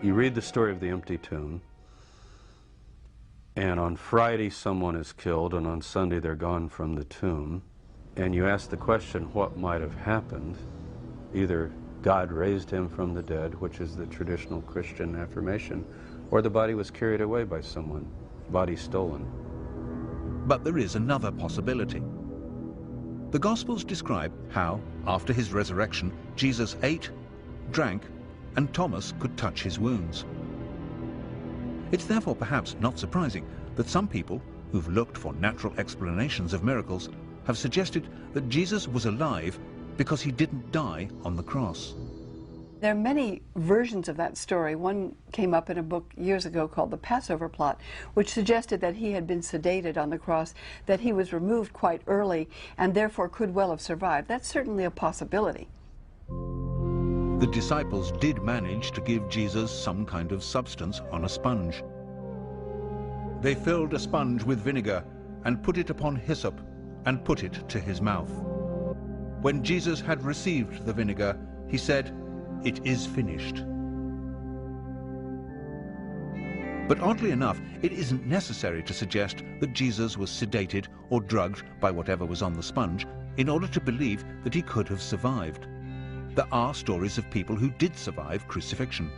You read the story of the empty tomb, and on Friday someone is killed, and on Sunday they're gone from the tomb, and you ask the question, what might have happened? Either God raised him from the dead, which is the traditional Christian affirmation, or the body was carried away by someone, body stolen. But there is another possibility. The Gospels describe how, after his resurrection, Jesus ate, drank, and Thomas could touch his wounds. It's therefore perhaps not surprising that some people, who've looked for natural explanations of miracles, have suggested that Jesus was alive because he didn't die on the cross. There are many versions of that story. One came up in a book years ago called The Passover Plot, which suggested that he had been sedated on the cross, that he was removed quite early, and therefore could well have survived. That's certainly a possibility. The disciples did manage to give Jesus some kind of substance on a sponge. They filled a sponge with vinegar and put it upon hyssop and put it to his mouth. When Jesus had received the vinegar, he said, "It is finished." But oddly enough, it isn't necessary to suggest that Jesus was sedated or drugged by whatever was on the sponge in order to believe that he could have survived. There are stories of people who did survive crucifixion.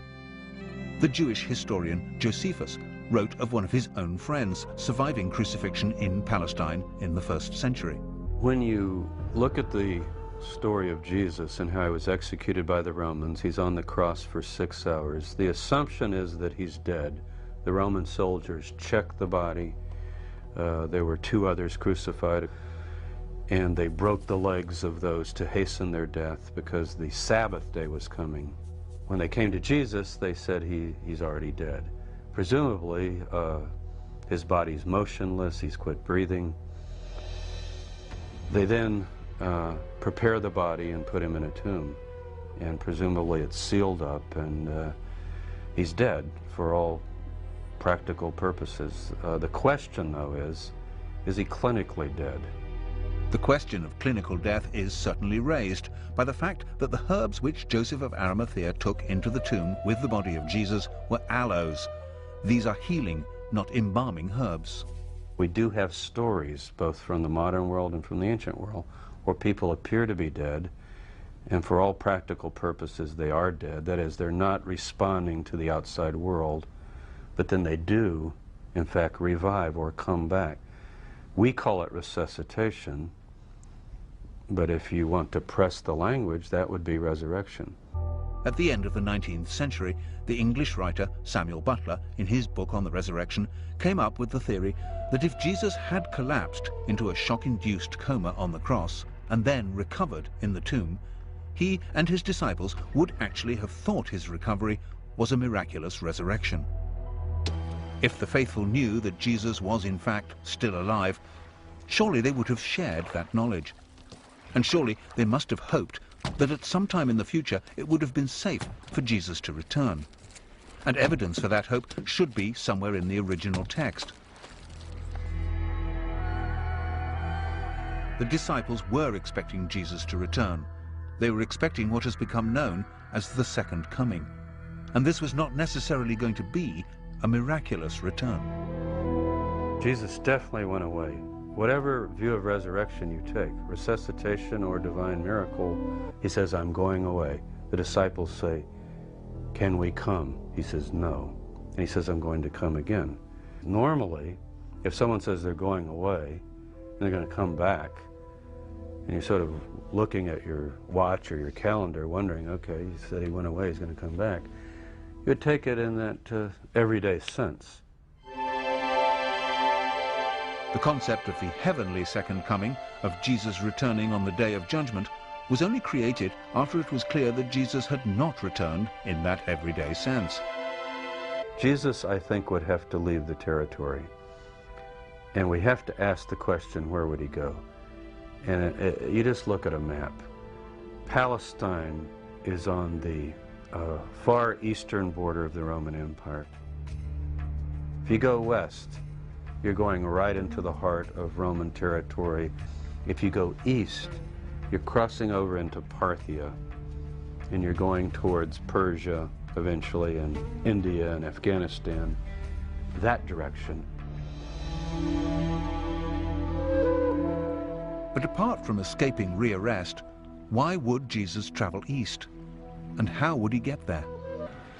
The Jewish historian Josephus wrote of one of his own friends surviving crucifixion in Palestine in the 1st century. When you look at the story of Jesus and how he was executed by the Romans, he's on the cross for 6 hours. The assumption is that he's dead. The Roman soldiers checked the body. There were 2 others crucified, and they broke the legs of those to hasten their death because the Sabbath day was coming. When they came to Jesus, they said he's already dead. Presumably, his body's motionless, he's quit breathing. They then prepare the body and put him in a tomb, and presumably it's sealed up, and he's dead for all practical purposes. The question, though, is he clinically dead? The question of clinical death is certainly raised by the fact that the herbs which Joseph of Arimathea took into the tomb with the body of Jesus were aloes. These are healing, not embalming herbs. We do have stories, both from the modern world and from the ancient world, where people appear to be dead, and for all practical purposes they are dead. That is, they're not responding to the outside world, but then they do, in fact, revive or come back. We call it resuscitation, but if you want to press the language, that would be resurrection. At the end of the 19th century, the English writer Samuel Butler, in his book on the resurrection, came up with the theory that if Jesus had collapsed into a shock-induced coma on the cross and then recovered in the tomb, he and his disciples would actually have thought his recovery was a miraculous resurrection. If the faithful knew that Jesus was in fact still alive, surely they would have shared that knowledge. And surely they must have hoped that at some time in the future it would have been safe for Jesus to return. And evidence for that hope should be somewhere in the original text. The disciples were expecting Jesus to return. They were expecting what has become known as the second coming. And this was not necessarily going to be a miraculous return. Jesus definitely went away. Whatever view of resurrection you take, resuscitation or divine miracle, he says, "I'm going away." The disciples say, "Can we come?" He says, "No." And he says, "I'm going to come again." Normally, if someone says they're going away and they're going to come back, and you're sort of looking at your watch or your calendar wondering, okay, he said he went away, he's going to come back, you would take it in that everyday sense. The concept of the heavenly second coming, of Jesus returning on the day of judgment, was only created after it was clear that Jesus had not returned in that everyday sense. Jesus, I think, would have to leave the territory. And we have to ask the question, where would he go? And you just look at a map. Palestine is on the far eastern border of the Roman Empire. If you go west, you're going right into the heart of Roman territory. If you go east, you're crossing over into Parthia, and you're going towards Persia eventually in India and Afghanistan, that direction. But apart from escaping rearrest, why would Jesus travel east? And how would he get there?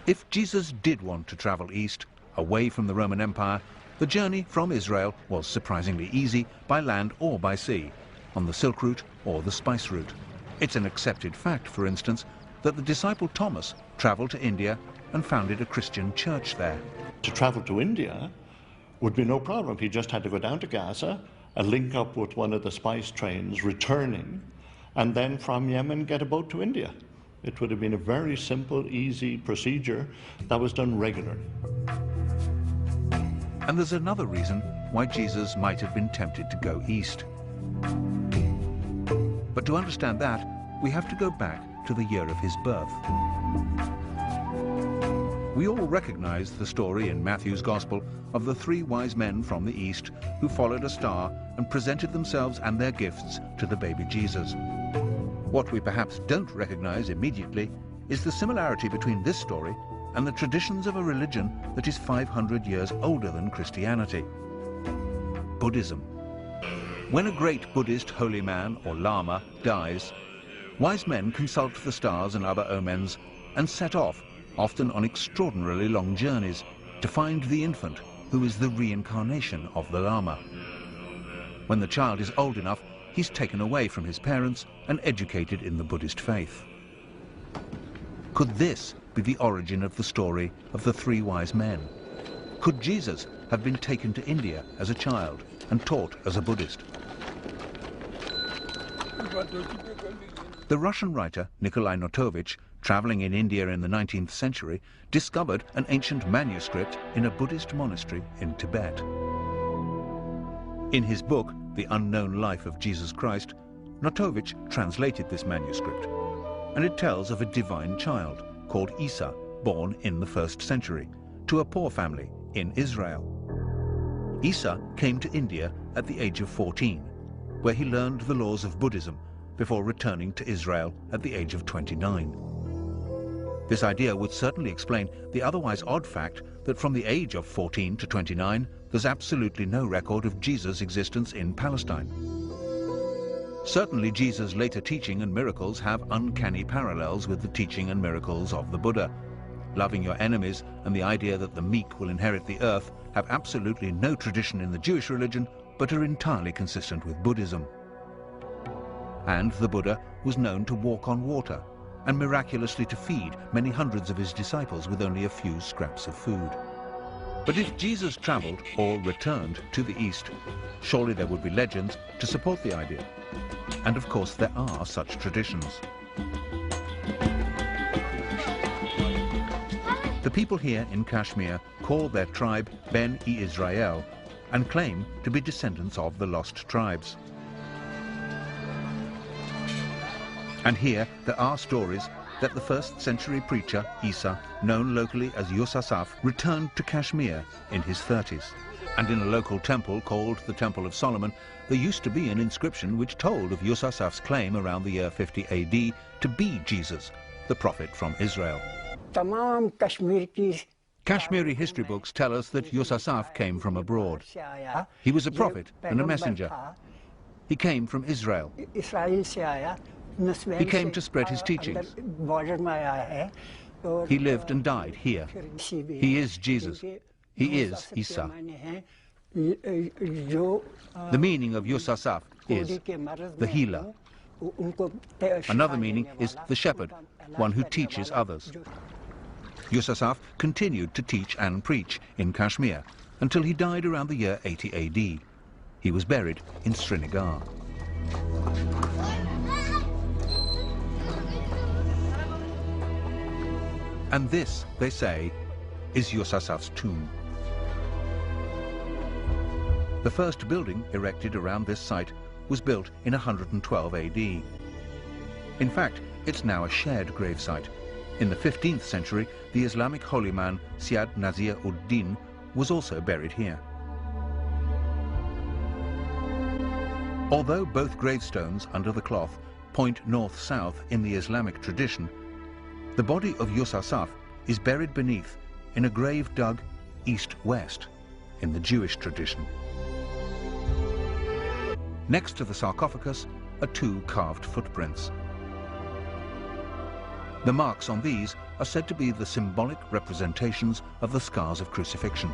If Jesus did want to travel east, away from the Roman Empire, the journey from Israel was surprisingly easy by land or by sea, on the Silk Route or the Spice Route. It's an accepted fact, for instance, that the disciple Thomas traveled to India and founded a Christian church there. To travel to India would be no problem. He just had to go down to Gaza and link up with one of the spice trains returning, and then from Yemen get a boat to India. It would have been a very simple, easy procedure that was done regularly. And there's another reason why Jesus might have been tempted to go east. But to understand that, we have to go back to the year of his birth. We all recognize the story in Matthew's Gospel of the 3 wise men from the east who followed a star and presented themselves and their gifts to the baby Jesus. What we perhaps don't recognize immediately is the similarity between this story and the traditions of a religion that is 500 years older than Christianity: Buddhism. When a great Buddhist holy man or lama dies, wise men consult the stars and other omens and set off, often on extraordinarily long journeys, to find the infant who is the reincarnation of the lama. When the child is old enough, he's taken away from his parents and educated in the Buddhist faith. Could this be the origin of the story of the 3 wise men? Could Jesus have been taken to India as a child and taught as a Buddhist? The Russian writer Nikolai Notovich, traveling in India in the 19th century, discovered an ancient manuscript in a Buddhist monastery in Tibet. In his book, The Unknown Life of Jesus Christ, Notovich translated this manuscript, and it tells of a divine child called Isa, born in the 1st century, to a poor family in Israel. Isa came to India at the age of 14, where he learned the laws of Buddhism before returning to Israel at the age of 29. This idea would certainly explain the otherwise odd fact that from the age of 14 to 29, there's absolutely no record of Jesus' existence in Palestine. Certainly Jesus' later teaching and miracles have uncanny parallels with the teaching and miracles of the Buddha. Loving your enemies and the idea that the meek will inherit the earth have absolutely no tradition in the Jewish religion, but are entirely consistent with Buddhism. And the Buddha was known to walk on water and miraculously to feed many hundreds of his disciples with only a few scraps of food. But if Jesus traveled or returned to the East, surely there would be legends to support the idea. And of course there are such traditions. The people here in Kashmir call their tribe Ben-e-Israel and claim to be descendants of the lost tribes. And here there are stories that the 1st century preacher, Isa, known locally as Yusasaf, returned to Kashmir in his 30s. And in a local temple called the Temple of Solomon, there used to be an inscription which told of Yusasaf's claim around the year 50 AD to be Jesus, the prophet from Israel. Kashmiri history books tell us that Yusasaf came from abroad. He was a prophet and a messenger. He came from Israel. He came to spread his teachings. He lived and died here. He is Jesus. He is Isa. The meaning of Yusasaf is the healer. Another meaning is the shepherd, one who teaches others. Yusasaf continued to teach and preach in Kashmir until he died around the year 80 AD. He was buried in Srinagar. And this, they say, is Yusasaf's tomb. The first building erected around this site was built in 112 AD. In fact, it's now a shared gravesite. In the 15th century, the Islamic holy man Syed Nazir ud-Din was also buried here. Although both gravestones under the cloth point north-south in the Islamic tradition, the body of Yusasaf is buried beneath in a grave dug east-west in the Jewish tradition. Next to the sarcophagus are 2 carved footprints. The marks on these are said to be the symbolic representations of the scars of crucifixion.